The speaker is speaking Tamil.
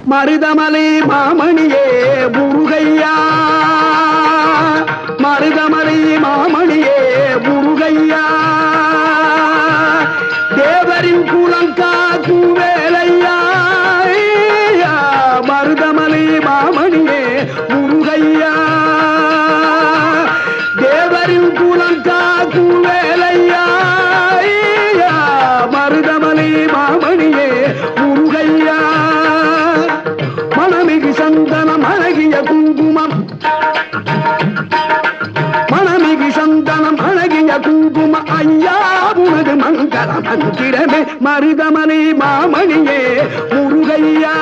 மருதமலை மாமணியே முருகையா, மருதமலை மாமணியே முருகையா, தேவரின் குலங்காக்கும் வேலையா, மருதமலை மாமணியே முருகையா, தேவரின் குலங்காக்கும் வேலையா, மருதமலை மாமணியே முருகையா, மணமிகு சந்தனம் அழகிய குங்குமம், மணமிகு சந்தனம் அழகிய குங்கும ஐயா உனது மங்கள மந்திரமே மருதமலை மாமணியே முருகையா.